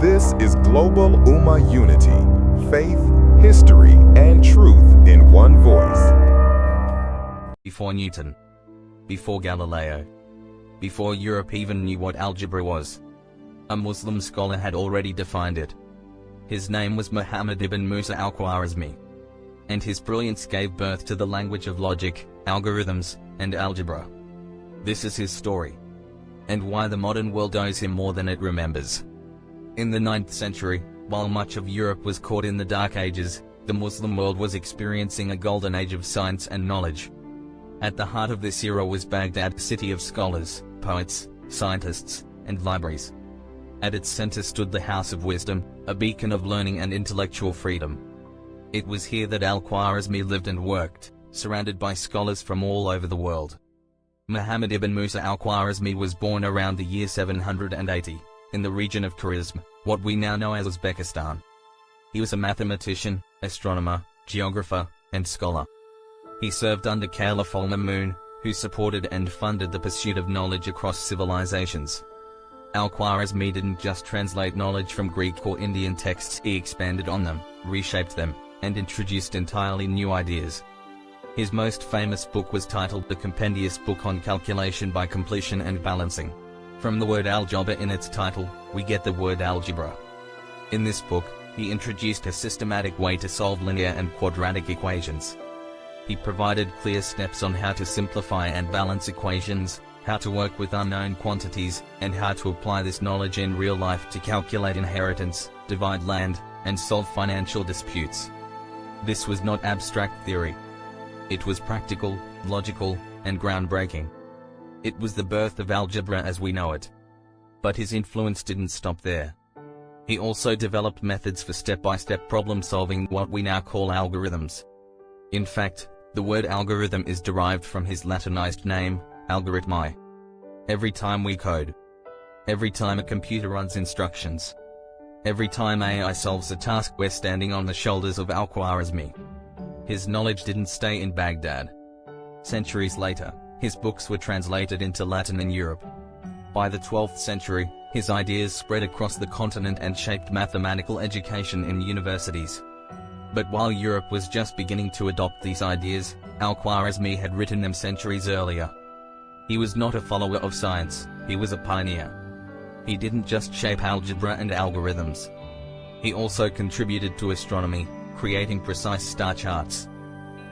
This is Global Ummah Unity, faith, history, and truth in one voice. Before Newton, before Galileo, before Europe even knew what algebra was, a Muslim scholar had already defined it. His name was Muhammad ibn Musa al-Khwarizmi, and his brilliance gave birth to the language of logic, algorithms, and algebra. This is his story, and why the modern world owes him more than it remembers. In the 9th century, while much of Europe was caught in the Dark Ages, the Muslim world was experiencing a golden age of science and knowledge. At the heart of this era was Baghdad, city of scholars, poets, scientists, and libraries. At its center stood the House of Wisdom, a beacon of learning and intellectual freedom. It was here that al-Khwarizmi lived and worked, surrounded by scholars from all over the world. Muhammad ibn Musa al-Khwarizmi was born around the year 780, in the region of Khwarizm, what we now know as Uzbekistan. He was a mathematician, astronomer, geographer, and scholar. He served under Caliph al-Mamun, who supported and funded the pursuit of knowledge across civilizations. Al-Khwarizmi didn't just translate knowledge from Greek or Indian texts, he expanded on them, reshaped them, and introduced entirely new ideas. His most famous book was titled The Compendious Book on Calculation by Completion and Balancing. From the word algebra in its title, we get the word algebra. In this book, he introduced a systematic way to solve linear and quadratic equations. He provided clear steps on how to simplify and balance equations, how to work with unknown quantities, and how to apply this knowledge in real life to calculate inheritance, divide land, and solve financial disputes. This was not abstract theory. It was practical, logical, and groundbreaking. It was the birth of algebra as we know it. But his influence didn't stop there. He also developed methods for step-by-step problem-solving, what we now call algorithms. In fact, the word algorithm is derived from his Latinized name, algorithmi. Every time we code, every time a computer runs instructions, every time AI solves a task, we're standing on the shoulders of al-Khwarizmi. His knowledge didn't stay in Baghdad. Centuries later, his books were translated into Latin and Europe. By the 12th century, his ideas spread across the continent and shaped mathematical education in universities. But while Europe was just beginning to adopt these ideas, al-Khwarizmi had written them centuries earlier. He was not a follower of science, he was a pioneer. He didn't just shape algebra and algorithms. He also contributed to astronomy, creating precise star charts.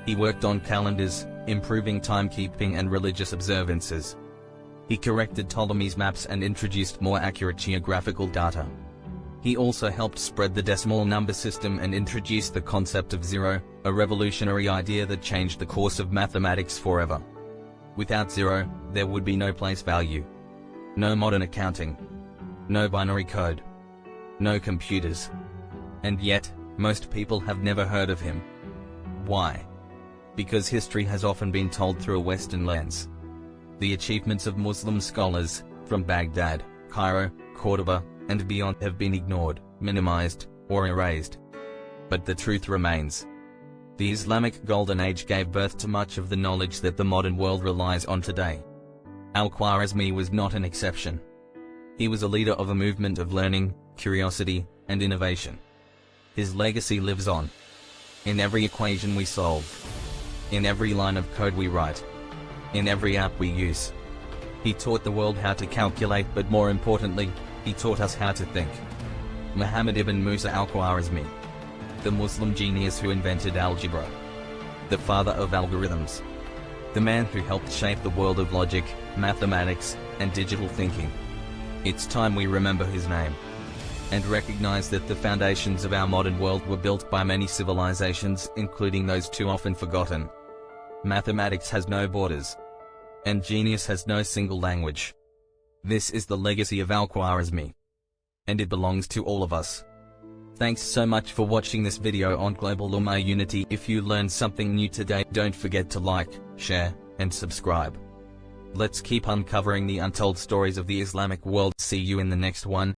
He worked on calendars, improving timekeeping and religious observances. He corrected Ptolemy's maps and introduced more accurate geographical data. He also helped spread the decimal number system and introduced the concept of zero, a revolutionary idea that changed the course of mathematics forever. Without zero, there would be no place value, no modern accounting, no binary code, no computers. And yet, most people have never heard of him. Why? Because history has often been told through a Western lens. The achievements of Muslim scholars, from Baghdad, Cairo, Cordoba, and beyond, have been ignored, minimized, or erased. But the truth remains. The Islamic Golden Age gave birth to much of the knowledge that the modern world relies on today. Al-Khwarizmi was not an exception. He was a leader of a movement of learning, curiosity, and innovation. His legacy lives on. In every equation we solve. In every line of code we write. In every app we use. He taught the world how to calculate, but more importantly, he taught us how to think. Muhammad ibn Musa al-Khwarizmi, the Muslim genius who invented algebra, the father of algorithms, the man who helped shape the world of logic, mathematics, and digital thinking. It's time we remember his name, and recognize that the foundations of our modern world were built by many civilizations, including those too often forgotten. Mathematics has no borders, and genius has no single language. This is the legacy of al-Khwarizmi, and it belongs to all of us. Thanks so much for watching this video on Global Ummah Unity. If you learned something new today, don't forget to like, share, and subscribe. Let's keep uncovering the untold stories of the Islamic world. See you in the next one.